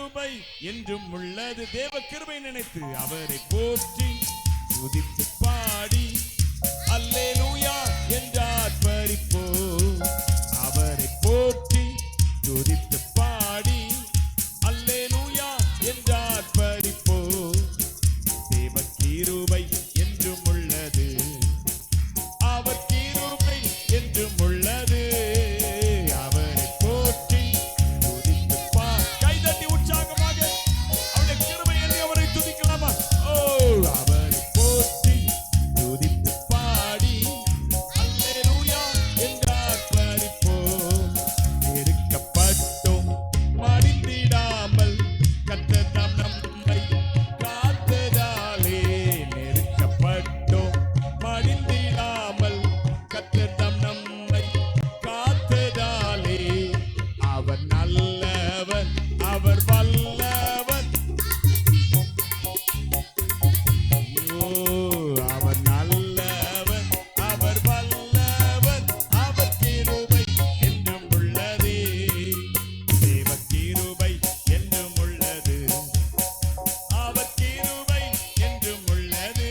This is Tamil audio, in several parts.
கிருபை என்றும் உள்ளது. தேவ கிருபை நினைத்து அவரை போற்றி துதித்து பாடி அல்லேலூயா என்றார் பரிப்போ. அவரை போற்றி துதித்து பாடி அல்லேலூயா என்றார் பரிப்போ. தேவ கிருபை என்றும் உள்ளது. அவர் கிருபை என்றும் உள்ளது. அவரை போற்றி துதித்து கைதட்டி உற்சாகமாக அவருடைய கிருபை என்று அவரை துதிக்கலாமா? ஓ, அவரை போற்றி துதித்து பாடி அல்லேலூயா என்றார் பரிப்போ. நெருக்கப்பட்டோம் மடிந்திடாமல் கர்த்தர் தாம் நம்மை காத்ததாலே. நெருக்கப்பட்டோம் மடிந்திடாமல் கர்த்தர் தாம் நம்மை காத்ததாலே. அவர் நல்லவர், அவர் வல்லவர். ஓ, அவர் நல்லவர், அவர் வல்லவர். அவர் கிருபை என்றும் உள்ளதே. தேவ கிருபை என்றும் உள்ளது. அவர் கிருபை என்றும் உள்ளது.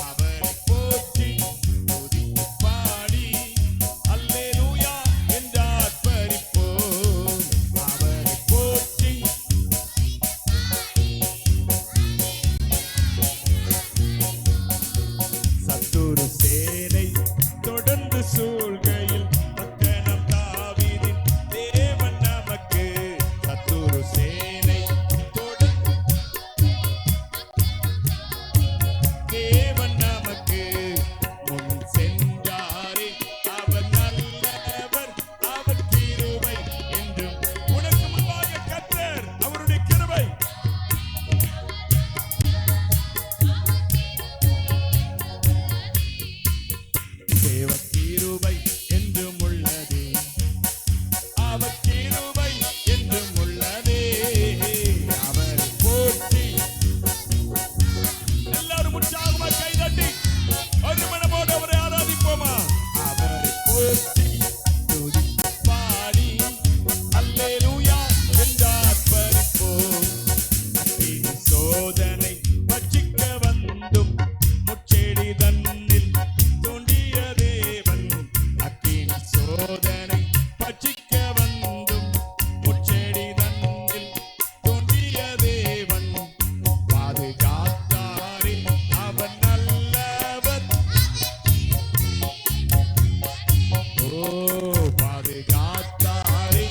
அவரை போற்றி துதித்து பாடி அல்லேலூயா என்றார் பரிப்போ. அவரை போற்றி சத்துரு சேனை தொடர்ந்து சூழ்கையில் பட்டணம் தாவீதின் தேவன் நமக்கு. சத்துரு சேனை தொடர்ந்து தேவன் நமக்கு முன் சென்றாரே. அவர் நல்லவர், அவர் கிருபை என்றும். உனக்கு முன்பாக கர்த்தர் அவருடைய கிருபை. தேவ கிருபை என்றும் உள்ளது. அவர் கிருபை என்றும் உள்ளதே. அவரை போற்றி எல்லாரும் உற்சாகமாக கைதட்டி ஒரு மனமோடு அவரை ஆராதிப்போமா? அவரை போற்றி துதித்து பாடி அல்லேலூயா என்றார் பரிப்போ. அக்கினி சோதனை பட்சிக்க வந்தும் முச்செடி தன்னில் தோன்றிய தேவன். அக்கினி சோதனை பட்சிக்க வந்தும் முச்செடி தன்னில் தோன்றிய தேவன். பாதுகாத்தாரே, அவர் நல்லவர். ஓ, பாதுகாத்தாரே,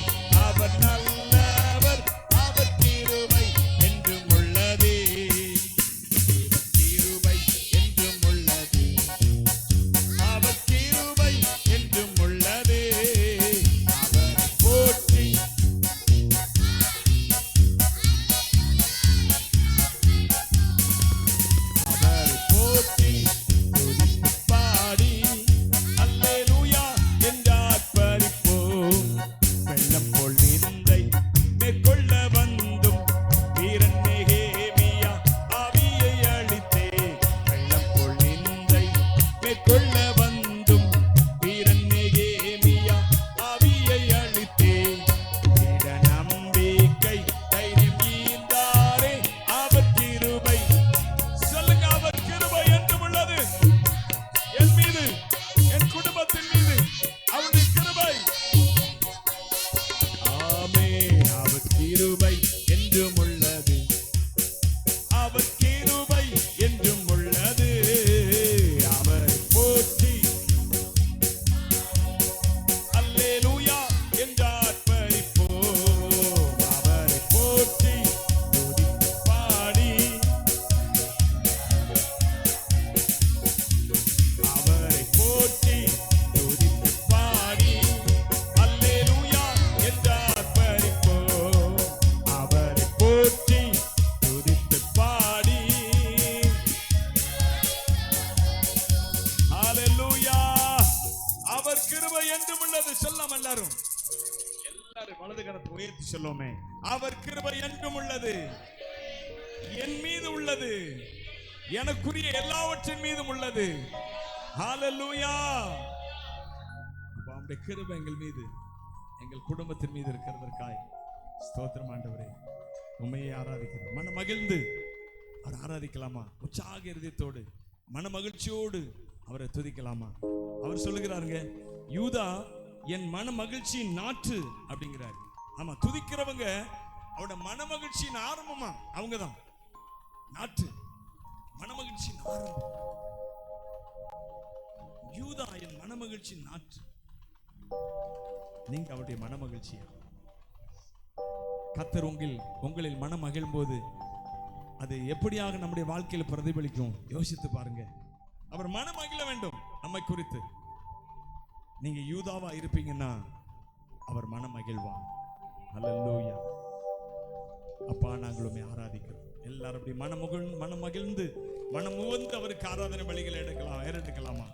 அவர் நல்லவர். அவர் கிருபை என்றும் உள்ளதே. கிருபை என்றும் உள்ளது. அவர் கிருபை என்றும் உள்ளதே. அவரை போற்றி அவரை போற்றி துதித்து பாடி அல்லேலூயா என்றார் பரிப்போ. வெள்ளம் போல் நிந்தை மேற்கொள்ள வந்தும் வீரன் நெகேமியா ஆவியை அழித்தே. வெள்ளம் போல் நிந்தை மேற்கொள்ள வந்தும் வீரன் நெகேமியா ஆவியை அழித்தே. திட நம்பிக்கை தைரியம் ஈந்தாரே. அவர் கிருபை. சொல்லுங்க, அவர் கிருபை என்றும் உள்ளது. என் மீது, என் குடும்பத்தின் மீது அவருடைய கிருபை. ஆமென். அவர் கிருபை என்றும் உள்ளது. அவர் கிருபை என்றும் உள்ளது. அவரை போற்றி அல்லேலூயா என்றார் பரிப்போ. அவரை போற்றி துதித்து பாடி அவரை போற்றி துதித்து பாடி அல்லேலூயா என்றார் பரிப்போ. அவரை போற்றி துதித்து பாடி அல்லேலூயா. அவர் கிருபை என்றும் உள்ளது. சொல்லாம் எல்லாரும் வலது கரத்தை உயர்த்தி சொல்லுவோமே. அவர் கிருபை என்றும் உள்ளது. என் மீது உள்ளது. எனக்குரிய எல்லாவற்றின் மீதும் உள்ளது. ஹalleluya. அவருடைய கிருபை எங்கள் மீது, எங்கள் குடும்பத்தின் மீது இருக்கிறதற்காய் ஸ்தோத்திரம் ஆண்டவரே. உண்மையை ஆராதிக்கிறோம். மன மகிழ்ந்து அவர் ஆராதிக்கலாமா? உற்சாக இருதயத்தோடு மன மகிழ்ச்சியோடு அவரை துதிக்கலாமா? அவர் சொல்லுகிறாருங்க, யூதா என் மன மகிழ்ச்சியின் நாற்று அப்படிங்கிறாரு. ஆமா, துதிக்கிறவங்க அவரோட மன மகிழ்ச்சியின் ஆரம்பமா அவங்கதான். நாற்று, மன மகிழ்ச்சியின் ஆரம்பம். யூதா என் மன மகிழ்ச்சியின் நாற்று. நீங்க அவருடைய மன மகிழ்ச்சியா? கர்த்தர் உங்களில் மனம் மகிழும் போது அது எப்படியாக நம்முடைய வாழ்க்கையில் பிரதிபலிக்கும் யோசித்து பாருங்க. அவர் மனம் மகிழ வேண்டும் நம்மை குறித்து. நீங்க யூதாவா இருப்பீங்கன்னா அவர் மனம் மகிழ்வார். அல்லேலூயா. அப்பா, நாங்களுமே ஆராதிக்கிறோம். எல்லாரும் அப்படி மனம் மகிழ்ந்து மனம் உவந்து அவருக்கு ஆராதனை பலிகளை எடுக்கலாமா?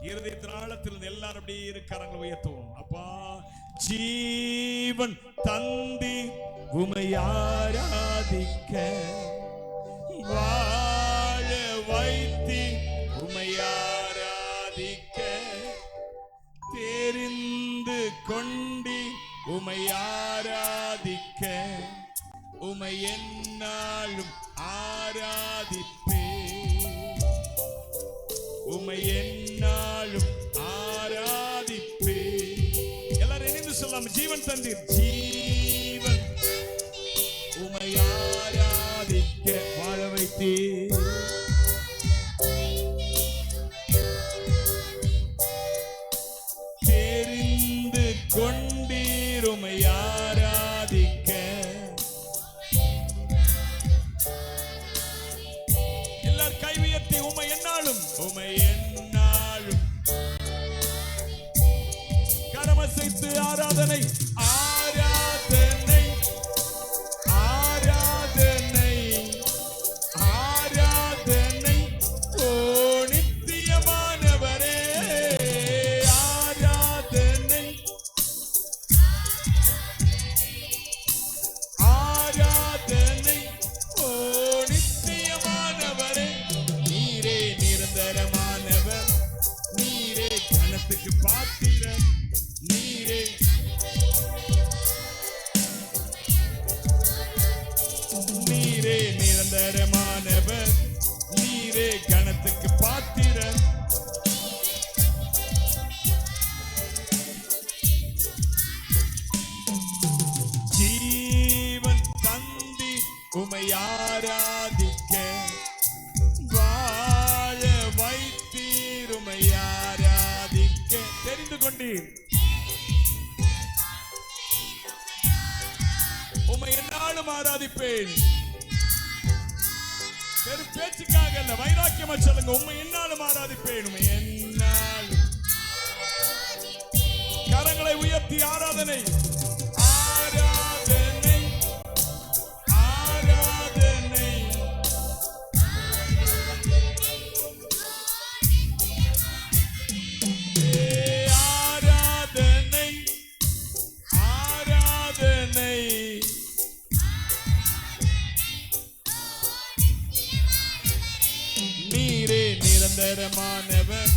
இருதயத்தின் ஆழத்தில் எல்லாரும் அப்படி கரங்களை உயர்த்துவோம். அப்பா, ஜீவன் தந்தி உம்மை ஆராதிக்க, வாழ வைத்தி உம்மை ஆராதிக்க, தெரிந்து கொண்டி உம்மை ஆராதிக்க, உம்மை என்னாலும் ஆராதிப்பே, உம்மை என்னாலும் ஆராதிப்பே. எல்லாரும் இணைந்து சொல்லலாம், ஜீவன் தந்தீர், ஜீவன் உம்மை ஆராதிக்க வாழ வைத்தீர், தெரிந்து கொண்டீர் உம்மை ஆராதிக்க. எல்லார் கை உயர்த்தி உம்மை என்னாலும், உம்மை என்னாலும் கரமசைத்து ஆராதனை, ஆராதனை, ஆராதனை, ஆராதனை, ஓ நித்தியமானவரே, ஆராதனை, ஆராதனை, ஓ நித்தியமானவரே, நீரே நிரந்தரமானவர், நீரே கனத்துக்கு பாத்திரர், நீரே நீரே நிரந்தரமானவர், நீரே கனத்துக்கு பாத்திரர். ஜீவன் தந்தி உம்மை ஆராதிக்க, வாழ வைத்தீர் உம்மை ஆராதிக்க, தெரிந்து கொண்டீர் உம்மை என்னாலும் ஆராதிப்பேன். பெரும் பேச்சுக்காக அல்ல, வைராக்கியமா சொல்லுங்க, உம்மை என்னாலும் ஆராதிப்பேன், உம்மை என்னாலும். கரங்களை உயர்த்தி ஆராதனை, ஆராதனை, ஆராதனை, ஆராதனை, ஆராதனை, நீரே நிரந்தரமானவர்,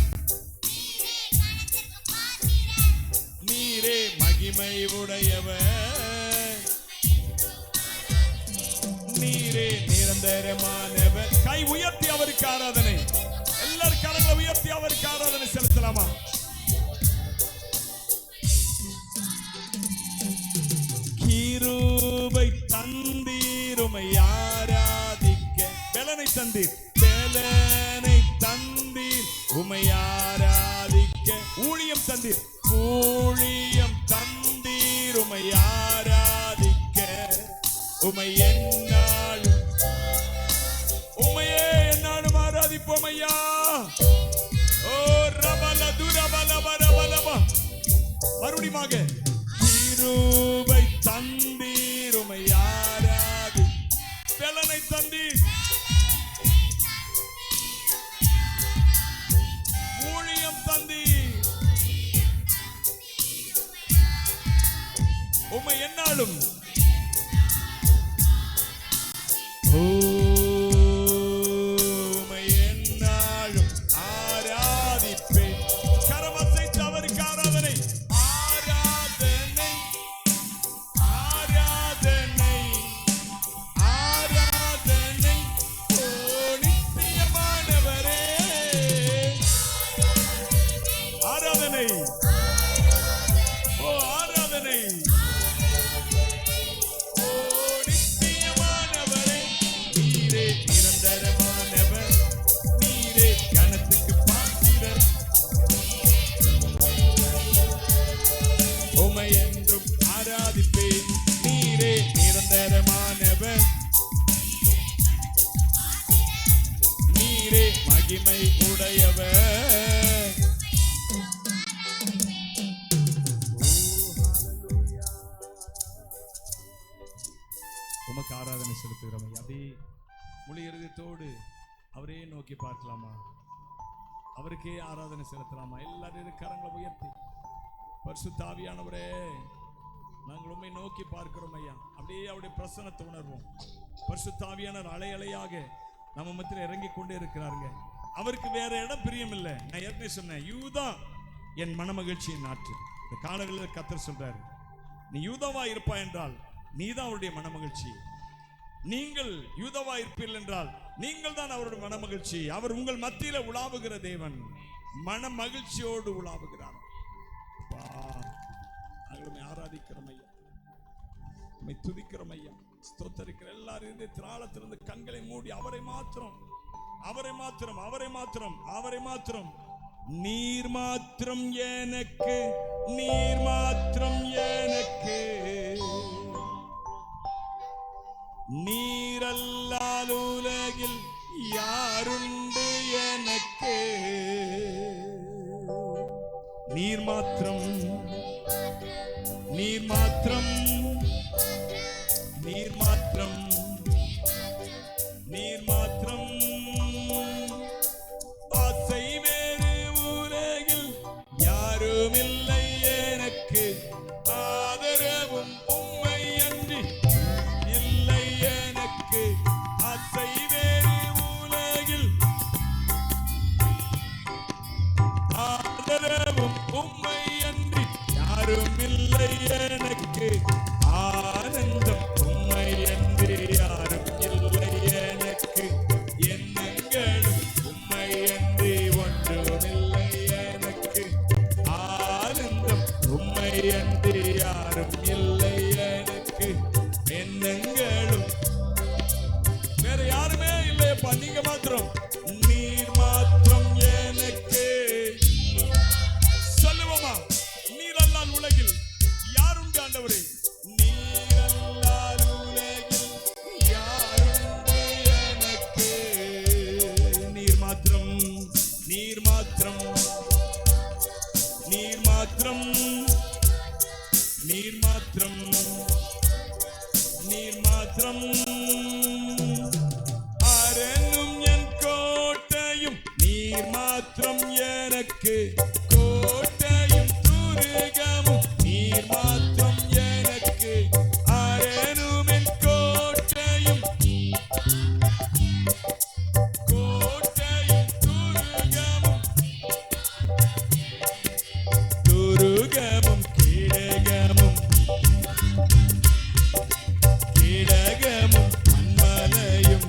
நீரே மகிமை உடையவர், நீரே நிரந்தரமானவர். கை உயர்த்தி அவருக்கு ஆராதனை. எல்லாரும் கரங்களை உயர்த்தி அவருக்கு ஆராதனை செலுத்தலாமா? கிருபை தந்தீர் உம்மை ஆராதிக்க, பெலனை தந்தீர், பெலனை தந்தீர் உம்மை ஆராதிக்க, ஊழியம் தந்தீர், ஊழியம் தந்தீர் உம்மை ஆராதிக்க, உம்மை என்னாலும், உம்மையே என்னாலும் ஆராதிப்போம் ஐயா. ஓ ரபல துரபல வரபலவா, மறுபடியுமாக, கிருபை தந்தீர் உம்மை ஆராதி, பெலனை தந்தீர், ஊழியம் தந்தீர், உம்மை என்னாலும், உம்மை என்னாலும் ஆராதிப்பேன். கரமசைத்து அவருக்கு ஆராதனை, ஆராதனை, ஆராதனை. உமக்கு ஆராதனை செலுத்துகிறோம் ஐயா. அப்படியே முழு இருதயத்தோடு அவரே நோக்கி பார்க்கலாமா? அவருக்கே ஆராதனை செலுத்தலாமா? எல்லாரும் கரங்களை உயர்த்தி பரிசுத்த ஆவியானவரே நாங்கள் உம்மை நோக்கி பார்க்கிறோம் ஐயா. அப்படியே அவருடைய பிரசன்னத்தை உணர்வோம். பரிசுத்த ஆவியானவர் அலை அலையாக நம்ம மத்தியில் இறங்கி கொண்டே இருக்கிறாருங்க. அவருக்கு வேற இடம் பிரியம் இல்லை. நான் ஏற்கனவே சொன்னேன், யூதா என் மனமகிழ்ச்சியின் நாற்று. இந்த காலங்களில் கர்த்தர் சொல்றாரு, நீ யூதாவா இருப்பா என்றால் நீதான் அவருடைய மனமகிழ்ச்சி. நீங்கள் யூதாவா இருப்பீர்கள் என்றால் நீங்கள் தான் அவருடைய மனமகிழ்ச்சி. அவர் உங்கள் மத்தியில உலாவுகிற தேவன், மன மகிழ்ச்சியோடு உலாவுகிறார். ஆராதிக்கிறோம் ஐயா, உம்மை துதிக்கிறோம் ஐயா, ஸ்தோத்தரிக்கிற எல்லாரும் இந்த திராளத்திலிருந்து கண்களை மூடி அவரை மாத்திரம், அவரை மாத்திரம், அவரை மாத்திரம், அவரை மாத்திரம். நீர் மாத்திரம் எனக்கு, நீர் மாத்திரம் எனக்கு, நீரல்லால் உலகில் யாருண்டு எனக்கு. நீர் மாத்திரம், நீர் மாத்திரம், நீர் மாத்திரம், நீர் மாத்திரம். ஆசை வேறு உலகில் யாரும் இல்லை எனக்கு, ஆதரவும் உம்மை அன்றி இல்லை எனக்கு. ஆசை வேறு உலகில் ஆதரவும் உம்மை அன்றி யாரும் இல்லை எனக்கு. ஆனந்தம் உம்மை அன்றி யாரும் இல்லை எனக்கு. எண்ணங்களும் உம்மை அன்றி ஒன்றுமில்லை எனக்கு. ஆனந்தம் உம்மை அன்றி யாரும் இல்லை எனக்கு. எண்ணங்களும் வேற யாருமே இல்லையப்பா, நீங்க மாத்திரம். நீர் மாத்திரம் எனக்கு. சொல்லுவோமா? நீரல்லால் உலகில் யாருண்டு ஆண்டவரே? நீரல்லால் உலகில் யாருண்டு எனக்கு. நீர் மாத்திரம், நீர் மாத்திரம், நீர் மாத்திரம், நீர் மாத்திரம், நீர் மாத்திரம். அரணும் என் கோட்டையும் நீர் மாத்திரம் எனக்கு. கோட்டையும் துருகமும் நீர் மாத்திரம் எனக்கு. அரணும் என் கோட்டையும், கோட்டையும் துருகமும், துருகமும் கீழகமும், கீழகமும் மண்மலையும்,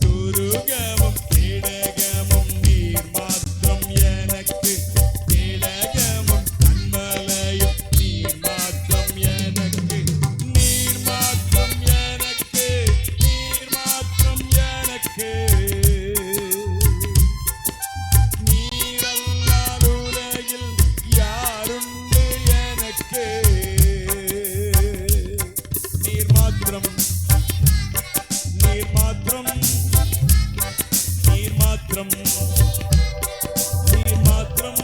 துருகமும் கீழகமும் நீர் மாத்திரம் எனக்கு. கீழகமும் கண்மலையும் நீர் மாத்திரம் எனக்கு. நீர் மாத்திரம் எனக்கு, நீர் மாத்திரம் எனக்கு. நீரல்லால் உலகில் யாருண்டு எனக்கு. நீர் மாத்திரம், நீர் மாத்திரம், நீர் மாத்திரம், நீர் மாத்திரம்.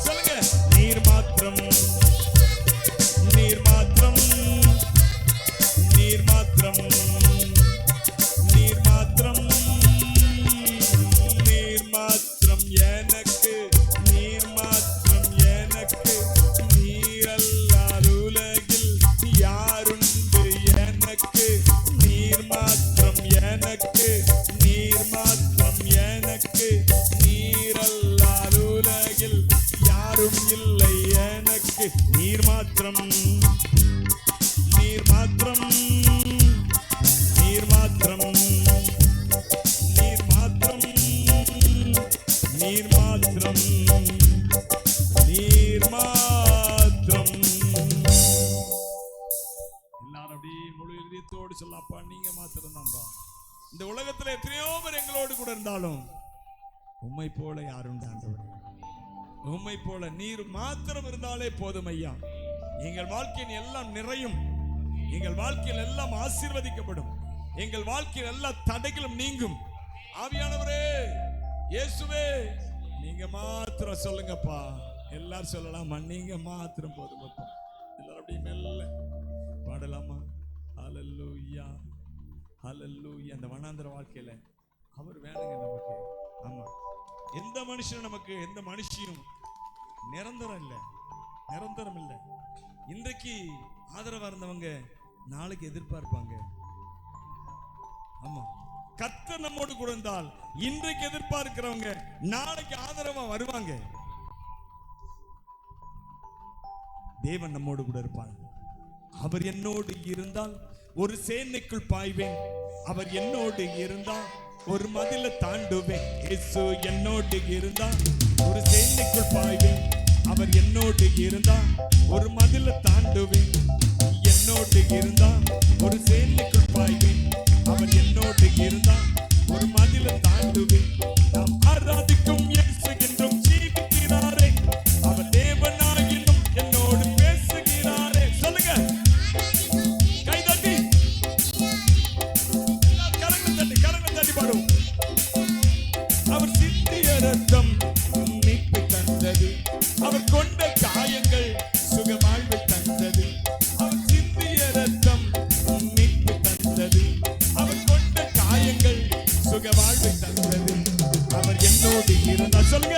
சொல்லுங்க, நீர் மாத்திரம், நீர் மாத்திரம், நீர் மாத்திரம், நீர் மாத்திரம், நீர் மாத்திரம் எனக்கு. நீர் மாத்திரம் எனக்கு. நீரல்லால் உலகில் யாருண்டு எனக்கு. நீர் மாத்திரம் எனக்கு. நீர் மாத்திரம் எனக்கு. நீரல்லால் உலகில் யாரும் இல்லை எனக்கு. நீர் மாத்திரம், நீர் மாத்திரம், நீர் மாத்திரம், நீர் மாத்திரம், நீர் மாத்திரம், நீர் மாத்திரம். எல்லாரும் அப்படியே முழு இதயத்தோடு சொல்லப்பா, நீங்க மாத்திரம் தான்ப்பா. இந்த உலகத்துல எத்தனையோ பேர் எங்களோடு கூட இருந்தாலும் உம்மை போல யாரும் ஆண்டவரே, உம்மை போல நீர் மாத்திரம் இருந்தாலே போதும் ஐயா. எங்கள் வாழ்க்கையின் எல்லாம் நிறையும், எங்கள் வாழ்க்கையில் எல்லாம் ஆசீர்வதிக்கப்படும், எங்கள் வாழ்க்கையில் எல்லா தடைகளும் நீங்கும். ஆவியானவரே, இயேசுவே, நீங்க மாத்திரம் சொல்லுங்கப்பா. எல்லாரும் சொல்லலாமா? நீங்க மாத்திரம் போதுங்கப்பா. எல்லாரும் அப்படியே மெல்ல ஹல்லேலூயா. அந்த வனாந்தர வாழ்க்கையில அவர் வேணுங்க நமக்கு. ஆமா, எந்த மனுஷனும் நமக்கு எந்த மனுஷியும் நிரந்தரம் இல்லை, நிரந்தரம் இல்லை. இன்றைக்கு ஆதரவா இருந்தவங்க நாளைக்கு எதிர்பார்ப்பாங்க. ஆமா, கர்த்தர் நம்மோடு கூட இருந்தால் இன்றைக்கு எதிர்பார்க்கிறவங்க நாளைக்கு ஆதரவா வருவாங்க. தேவன் நம்மோடு கூட இருப்பார். அவர் என்னோடு இருந்தால் ஒரு சேனைக்குள் பாய்வேன், அவர் என்னோடு இருந்தால் ஒரு மதில தாண்டுவேன். இயேசு என்னோடு இருந்தால் ஒரு சேனைக்குள் பாய்வேன், அவர் என்னோடு இருந்தால் ஒரு மதில தாண்டுவேன். என்னோடு இருந்தால் ஒரு சேனைக்குள் பாய்வேன், அவர் என்னோடு இருந்தால் ஒரு மதில தாண்டுவேன். நாம் ஆராதிக்கும் இயேசு என்றும் ஜீவிக்கிறாரே, அவர் தேவனாகிலும் என்னோடு பேசுகிறாரே. சொல்லுங்க, கைதட்டி கரங்களை தட்டி பாடும். அவர் சிந்திய ரத்தம் மீட்பை தந்தது, அவர் கொண்ட காயங்கள் சுக வாழ்வை தந்தது. அவர் சிந்திய ரத்தம் மீட்பை தந்தது, அவர் கொண்ட காயங்கள் சுக வாழ்வை தந்தது. அவர் என்னோடு இருந்தால் சொல்லுங்க,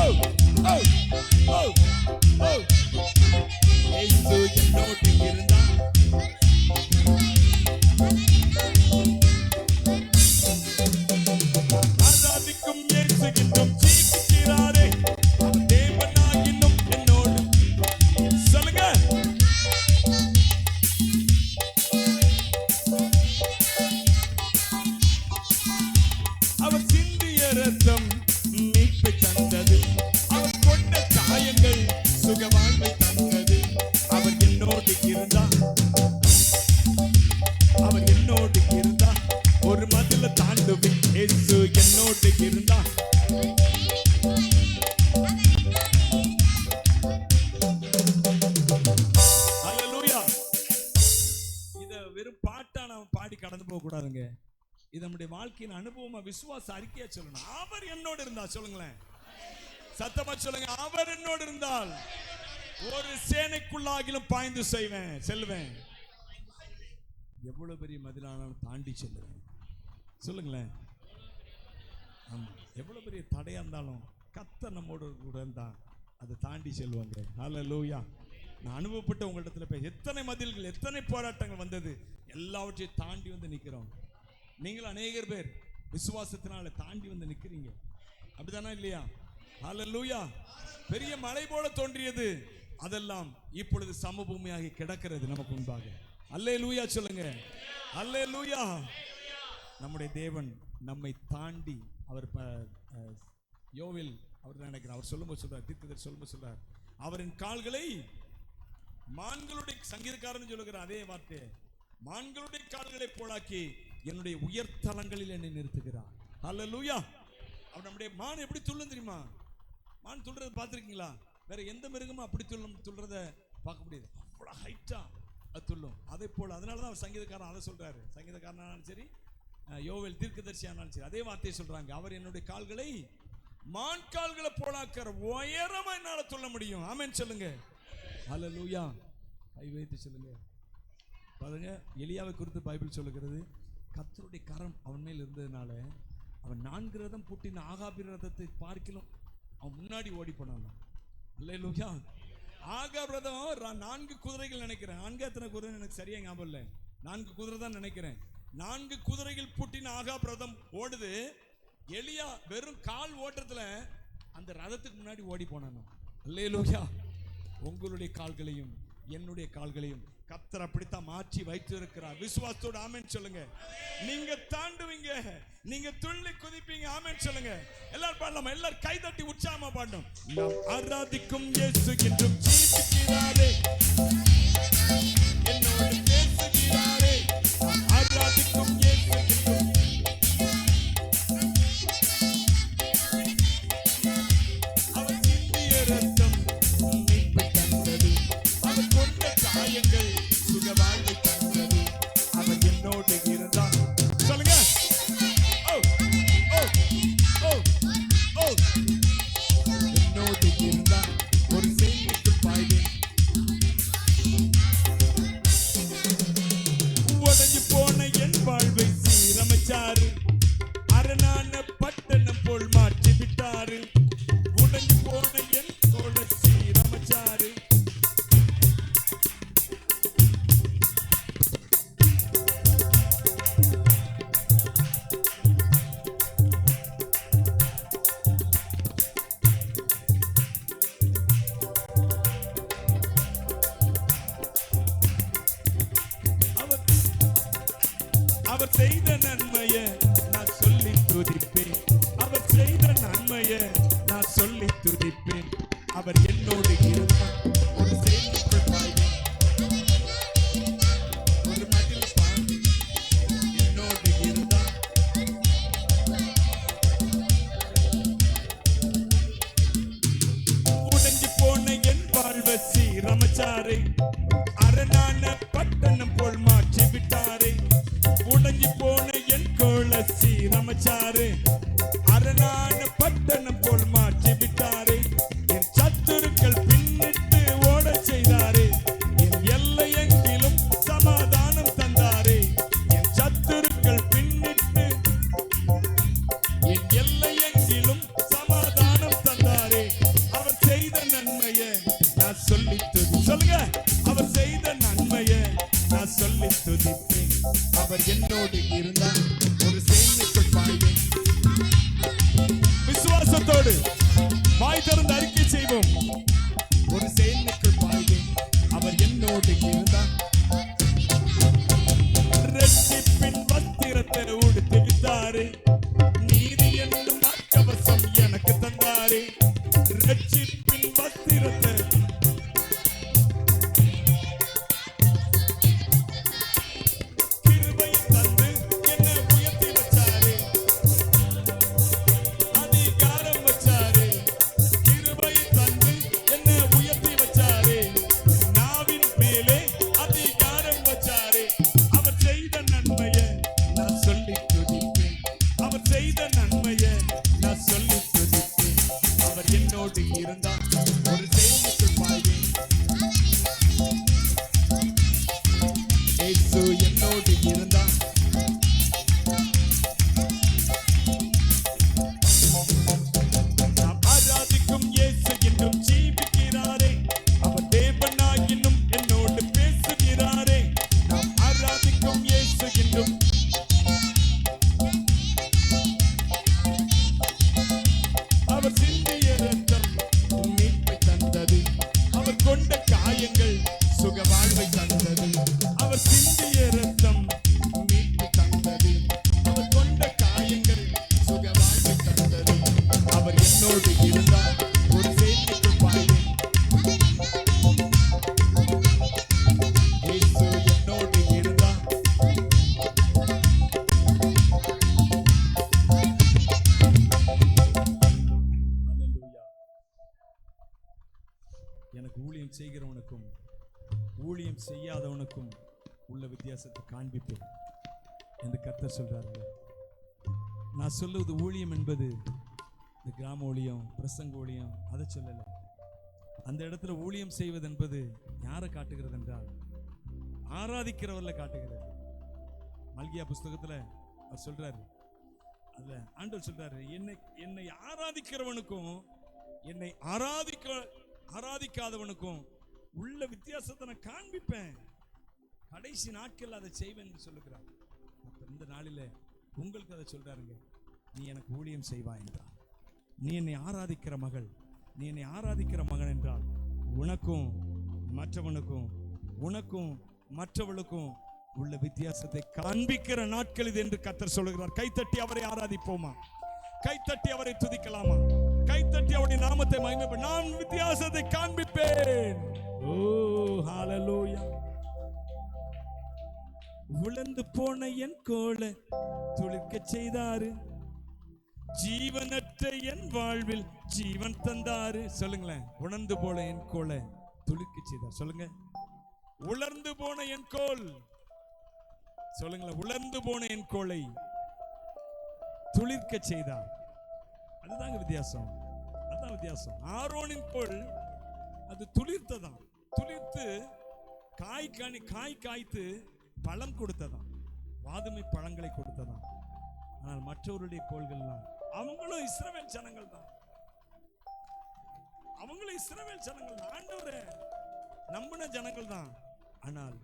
ஓ ஓ ஓ ஓ, இயேசு என்னோடு இருந்தால் ஆராதிக்கும் இயேசு என்றும் ஜீவிக்கிறாரே, அவர் தேவனாகிலும் என்னோடு. சொல்லுங்க, அவர் சிந்திய ரத்தம் மீட்பை தந்தது, அவர் கொண்ட காயங்கள் சுக வாழ்வை தந்தது. அவர் என்னோடு இருந்தால், அவர் என்னோடு இருந்தால் ஒரு மதில தாண்டுவேன். இயேசு என்னோடு இருந்தால் ஹல்லேலூயா. இத வெறும் பாட்டா நாம பாடி கடந்து போக கூடாதுங்க. இது நம்முடைய வாழ்க்கையின் அனுபவமா விசுவாச அறிக்கையா சொல்லணும். அவர் என்னோடு இருந்தா சொல்லுங்களேன், சத்தமா சொல்லுங்க, அவர் என்னோடு இருந்தால் ஒரு சேனைக்குள்ளாகிலும் பாய்ந்து செல்வேன். எவ்வளவு பெரிய மதிலானாலும் தாண்டி செல்லுவேன். சொல்லுங்களேன், ஆமா, எவ்வளவு பெரிய தடையா இருந்தாலும் கர்த்தர் நம்மோடு கூட இருந்தா அதை தாண்டி செல்வாங்க. ஹல்லேலூயா. நான் அனுபவப்பட்ட உங்களிடத்துல போய் எத்தனை மதில்கள், எத்தனை போராட்டங்கள் வந்தது, எல்லாவற்றையும் தாண்டி வந்து நிக்கிறோம். நீங்கள் அநேகர் பேர் விசுவாசத்தினால தாண்டி வந்து நிக்கிறீங்க. அப்படிதானா இல்லையா? ஹல்லேலூயா. பெரிய மலை போல தோன்றியது, அதெல்லாம் இப்பொழுது சமபூமியாகி கிடக்கிறது நமக்கு முன்பாக. அல்லேலூயா சொல்லுங்க, அல்லேலூயா. நம்முடைய தேவன் நம்மை தாண்டி, அவர் யோவேல் அவர் நினைக்கிறார், அவர் சொல்லும்போது சொல்றார், தீர்க்கதரிசி சொல்லும்போது சொல்றார், அவரின் கால்களை மான்களுடைய, சங்கீதக்காரன் சொல்லுகிற அதே வார்த்தை, மான்களுடைய கால்களை போலாக்கி என்னுடைய உயர்தலங்களில் என்னை நிறுத்துகிறார். ஹல்லேலூயா. அவர் நம்முடைய மான் எப்படி துள்ளும் தெரியுமா? மான் துள்ளுறதை பார்த்துருக்கீங்களா? வேற எந்த மிருகமும் அப்படி துள்ளுறத பார்க்க முடியாது. அவ்வளோ ஹைட்டா அது துள்ளும். அதே போல அதனாலதான் அவர் சங்கீதக்காரன் அதை சொல்றாரு. சங்கீதக்காரனாலும் சரி, யோவேல் தீர்க்கதரிசியானாலும் சரி, அதே வார்த்தையை சொல்றாங்க. அவர் என்னுடைய கால்களை மான் கால்களை போலாக்கிற உயரமா என்னால துள்ள முடியும். ஆமென் சொல்லுங்க. ஹல்லேலூயா. கை வைத்து சொல்லுங்க. பாருங்க, எலியாவை குறித்து பைபிள் சொல்லுகிறது, கர்த்தருடைய கரம் அவன் மேல் இருந்ததுனால அவன் 4 ரதம் பூட்டின ஆகாபின் ரதத்தை பார்க்கிலும் அவன் முன்னாடி ஓடி போனான். அல்லேலூயா. ஆகாப் ரதம் 4 குதிரைகள் நினைக்கிறேன். 4 எத்தனை குதிரை எனக்கு சரியா ஞாபகம் இல்லை, 4 குதிரை தான் நினைக்கிறேன். 4 குதிரைகள் பூட்டின ஆகாப் ரதம் ஓடுது. எலியா வெறும் கால் ஓட்டத்துல அந்த ரதத்துக்கு முன்னாடி ஓடி போனான். அல்லேலூயா. உங்களுடைய கால்களையும் என்னுடைய கால்களையும் கர்த்தர் அப்படித்தான் மாற்றி வைத்திருக்கிறார். விசுவாசத்தோட ஆமென் சொல்லுங்க. நீங்க தாண்டுவீங்க, நீங்க துள்ளி குதிப்பீங்க. ஆமென் சொல்லுங்க. எல்லாரும் பாடலாமா? எல்லாரும் கை தட்டி உற்சாகமா பாடணும். நாம் ஆராதிக்கும் இயேசு என்றும் ஜீவிக்கிறாரே, என்னோடு பேசுகிறாரே. ஆராதிக்கும் இயேசு என்றும் அவர் சிந்திய ரத்தம் மீட்பை தந்தது, அவர் கொண்ட காயங்கள் சுக வாழ்வை தந்தது. அவர் என்னோடு இருந்தார். சொல்லுங்க. ஓ ஓ ஓ ஓ, என்னோடு இருந்தார் ஒரு சேனைக்குள் பாய்வேன். உடைஞ்சு போன என் அவர் செய்த நன்மையை நான் சொல்லி துதிப்பேன். அவர் செய்த நன்மையை நான் சொல்லி துதிப்பேன். அவர் என்னோடு இருந்தார். ஒரு சேமிப்பு பாய்வேன், ஒரு மதில் பாய்வேன். என்னோடு இருந்தார். உடைஞ்சு போன என் வாழ்வை சீரமைச்சாரே, அரணான பட்டணம் போல் மாற்றி விட்டாரே. உடைஞ்சு போன என் கோளை சீரமைச்சாரே, அரணான பட்டணம் போல் மாற்றி விட்டாரே. என் சத்துருக்கள் பின்னிட்டு ஓட செய்தாரே, என் எல்லையெங்கிலும் சமாதானம் தந்தாரே. என் சத்துருக்கள் பின்னிட்டு என் எல்லையெங்கிலும் சமாதானம் தந்தாரே. அவர் செய்த நன்மையை நான் சொல்லி சொல்லுங்க, அவர் செய்த நன்மையை நான் சொல்லி துதிப்பேன். அவர் என்னோடு இருந்தார். ஒரு சேனைக்குள் பாய்வேன். விசுவாசத்தோடு வாய் திறந்து அறிக்கை செய்வோம். ஒரு சேனைக்குள் பாய்வேன். அவர் என்னோடு இருந்தார். ரட்சிப்பின் வஸ்திரத்தை உடுத்தி வித்தாரே, நீதி என்னும் கவசம் எனக்கு தந்தாரே. ரட்சிப்பின் வஸ்திரத்தை கிருபை தந்து என்னை உயர்த்தி வச்சாரே, அதிகாரம் வச்சாரே. கிருபை தந்து என்னை உயர்த்தி வச்சாரே, நாவின் மேலே அதிகாரம் வச்சாரே. அவர் செய்த நன்மையை நான் சொல்லி துதிப்பேன். அவர் செய்த நன்மையை நான் சொல்லி துதிப்பேன். அவர் என்னோடு இருந்தார். ஒரு சேனைக்குள் பாய்வேன். இயேசு என்னோடு இருந்தார். நாம் ஆராதிக்கும் இயேசு என்றும் ஜீவிக்கிறாரே. அவர் தேவனாயினும் என்னோடு பேசுகிறாரே. நாம் ஆராதிக்கும் இயேசு என்றும் அவர் சிந்திய ரத்தம் மீட்பை தந்தது. அவர் கொண்ட காயங்கள் சுக வாழ்வை தந்தது. அவர் சிந்திய ரத்தம் மீட்பை தந்தது. அவர் கொண்ட காயங்கள் சுக வாழ்வை தந்தது. அவர் என்னோடு இருந்தார். ஒரு சேனைக்குள் பாய்வேன். இயேசு என்னோடு இருந்தார். அல்லேலூயா. எனக்கு ஊழியம் செய்கிறவனுக்கும் ஊழியம் செய்யாதவனுக்கும் உள்ள வித்தியாசத்தை காண்பிப்பேன் என்று கர்த்தர் சொல்றாரு. நான் சொல்லுவது ஊழியம் என்பது இந்த கிராம ஊழியம், பிரசங்க ஊழியம் அதை சொல்லல. அந்த இடத்துல ஊழியம் செய்வது என்பது யாரை காட்டுகிறது என்றால் ஆராதிக்கிறவர்ல காட்டுகிறது. மல்கியா புஸ்தகத்துல அவர் சொல்றாரு, அதுல ஆண்டவர் சொல்றாரு, என்னை ஆராதிக்கிறவனுக்கும் என்னை ஆராதிக்காதவனுக்கும் உள்ள வித்தியாசத்தை நான் காண்பிப்பேன். கடைசி நாட்கள் அதை செய்வேன் என்று சொல்லுகிறார். அப்ப இந்த நாளில உங்களுக்கு அதை சொல்றாருங்க. நீ எனக்கு ஊழியம் செய்வாய் என்றால், நீ என்னை ஆராதிக்கிற மகள், நீ என்னை ஆராதிக்கிற மகன் என்றால் உனக்கும் மற்றவனுக்கும் உனக்கும் மற்றவளுக்கும் உள்ள வித்தியாசத்தை காண்பிக்கிற நாட்கள் இது என்று கர்த்தர் சொல்லுகிறார். கைத்தட்டி அவரை ஆராதிப்போமா? கைத்தட்டி அவரை துதிக்கலாமா? கைத்தட்டி அவருடைய நாமத்தை மகிமைப்பட நான் வித்தியாசத்தை காண்பிப்பேன். ஓ ஹalleluya. உலர்ந்து போன என் கோலை துளிர்க்க செய்தாரு, ஜீவனற்ற என் வாழ்வில் ஜீவன் தந்தாரு. சொல்லுங்களேன், உணர்ந்து போன என் கோலை துளிர்க்க செய்தார். சொல்லுங்க, உலர்ந்து போன என் கோல். சொல்லுங்களேன், உலர்ந்து போன என் கோலை துளிர்க்க செய்தார். அதுதாங்க வித்தியாசம். அதான் வித்தியாசம். ஆரோனின் கோல் அது துளிர்த்ததான், துளிர்த்து காய் காய்த்து பழம் கொடுத்ததான், வாதுமை பழங்களை கொடுத்ததான். ஆனால் மற்றவருடைய கோள்கள்லாம் அவங்களும் இஸ்ரவேல் ஜனங்கள் தான், அவங்களும் இஸ்ரவேல் ஜனங்கள் தான், ஆண்டவரே நம்பின ஜனங்கள் தான். ஆனால்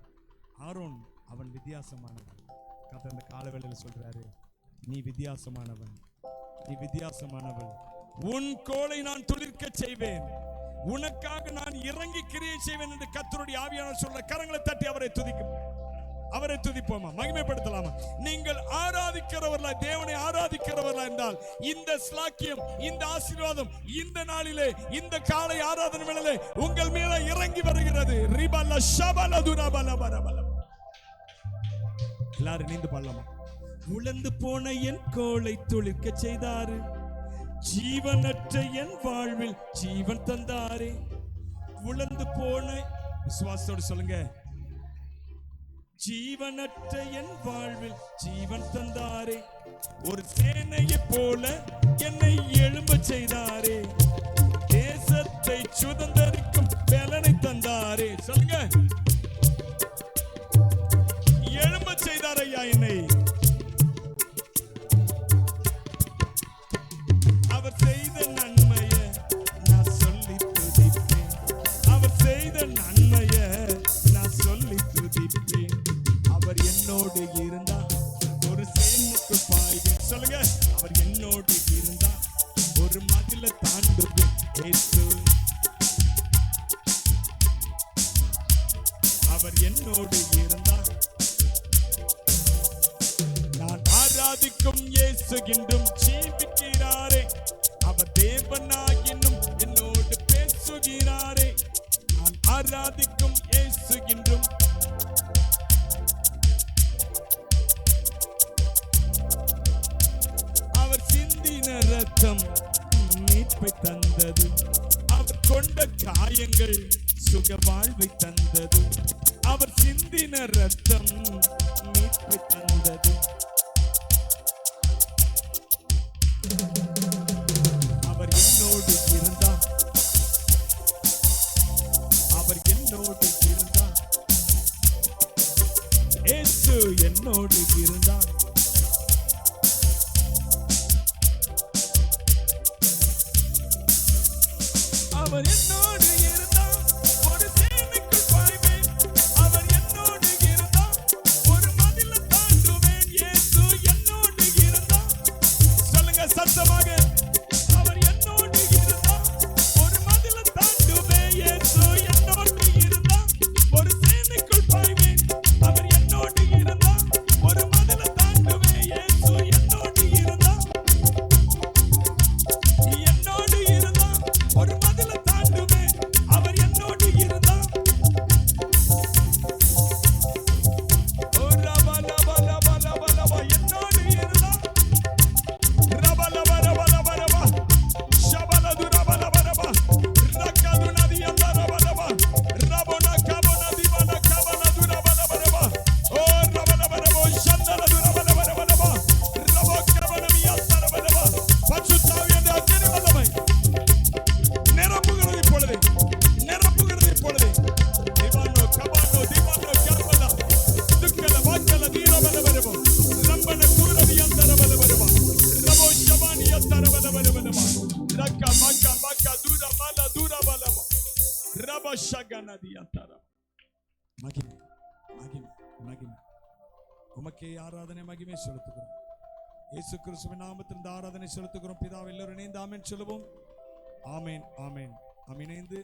ஆரோன் அவன் வித்தியாசமானவன். கர்த்தர் அந்த காலவேளையில் சொல்றாரு, நீ வித்தியாசமானவன், நீ வித்தியாசமானவள். உன் கோலை நான் துளிர்க்க செய்வேன், உனக்காக நான் இறங்கி கிரியை செய்வேன் என்று கர்த்தருடைய ஆவியானவர் சொல்ற. கரங்களை தட்டி அவரை துதிக்கும். அவரை துதிப்போமா, மகிமைப்படுத்தலாமா? நீங்கள் ஆராதிக்கிறவர்களா, தேவனை ஆராதிக்கிறவர்களா என்றால் இந்த ஸ்லாக்கியம், இந்த ஆசீர்வாதம் இந்த நாளிலே, இந்த காலை ஆராதனை வேளையிலே உங்கள் மேல இறங்கி வருகிறது. ரிபல ஷபல துரபல பரபல. எல்லாரும் நீந்து பாடலாமா? உலர்ந்து போன என் கோலை துளிர்க்க செய்தாரு, ஜீவனற்ற என் வாழ்வில் ஜீவன் தந்தாரே. உலர்ந்து போன, விசுவாசத்தோடு சொல்லுங்க, ஜீவனற்ற என் வாழ்வில் ஜீவன் தந்தாரே. ஒரு சேனையை போல என்னை எழும்ப செய்தாரே, தேசத்தை சுதந்தரிக்கும் பலனை தந்தாரே. சொல்லுங்க, எழும்ப செய்தாரையா என்னை. அவர் செய்த நன்மைய நான் சொல்லி துதிப்பேன், அவர் செய்த நன்மைய நான் சொல்லி துதிப்பேன். அவர் என்னோடு இருந்தா ஒரு சேனைக்கு பாய்வேன். சொல்லுங்க, அவர் என்னோடு இருந்தா ஒரு மதில தாண்டுவேன். அவர் என்னோடு இருந்தா நான் ஆராதிக்கும் இயேசு இன்றும் ஜீவிக்கிறாரே. அவர் தேவனாகினும் என்னோடு பேசுகிறாரே. நான் ஆராதிக்கும் இயேசு இன்றும். அவர் சிந்தின ரத்தம் மீட்பை தந்தது, அவர் கொண்ட காயங்கள் சுக வாழ்வை தந்தது. அவர் சிந்தின ரத்தம் மீட்பை தந்தது. அவர் என்னோடு இருந்தா, அவர் என்னோடு இருந்தா, இயேசு என்னோடு இருந்தா. அவர் என்னோடு இருந்தா ஒரு சேனைக்குள் பாய்வேன். அவர் என்னோடு இருந்தா ஒரு மதில தாண்டுவேன். இயேசு என்னோடு இருந்தா. சொல்லுங்க சத்தமாக, அவர் என்னோடு இருந்தா ஒரு மதில தாண்டுவேன். இயேசு என்னோடு இருந்தா ஒரு சேனைக்குள் பாய்வேன். அவர் என்னோடு இருந்தா ஒரு மதில தாண்டுவேன். இயேசு என்னோடு இருந்தா, என்னோடு இருந்தா ஒரு மதில தாண்டுவேன். அவர் என்னோடு இருந்தா. ஓ ரபல பல பல பல பல, என்னோடு இருந்தா. ரபல பல பல பல பல, ஷபல துரபல பல பல, ரக்கது நதி அந்த ரபல பல, ரபன கபன திவன கபன துரபல பல பல. ஓ ரபல பல பல, ஷந்தல துரபல பல பல பல, ரப கபன மியஸ்தர பல பல. பரிசுத்தாவியின் அக்கினி வல்லமை நிரப்புகிறது இப்பொழுது, நிரப்புகிறது இப்பொழுது. திவானோ கபானோ திவானோ கர்மலா துக்கல வாக்கல தீரபல வரபோ, ரம்பன சூரதி அந்தர பல வரபோ, ரபோ ஷபானி அந்தர பல வரபோ, ரக்க மக்க மக்க தூர பல தூர பலபோ, ரப ஷகனதி அந்தர. மகிமை மகிமை மகிமை உமக்கே ஆராதனை மகிமை செலுத்துகிறோம். இயேசு கிறிஸ்துவின் நாமத்தில் இந்த ஆராதனை செலுத்துகிறோம் பிதாவே. எல்லாரும் இணைந்து ஆமென் சொல்லுவோம். ஆமென் ஆமென். நாம் இணைந்து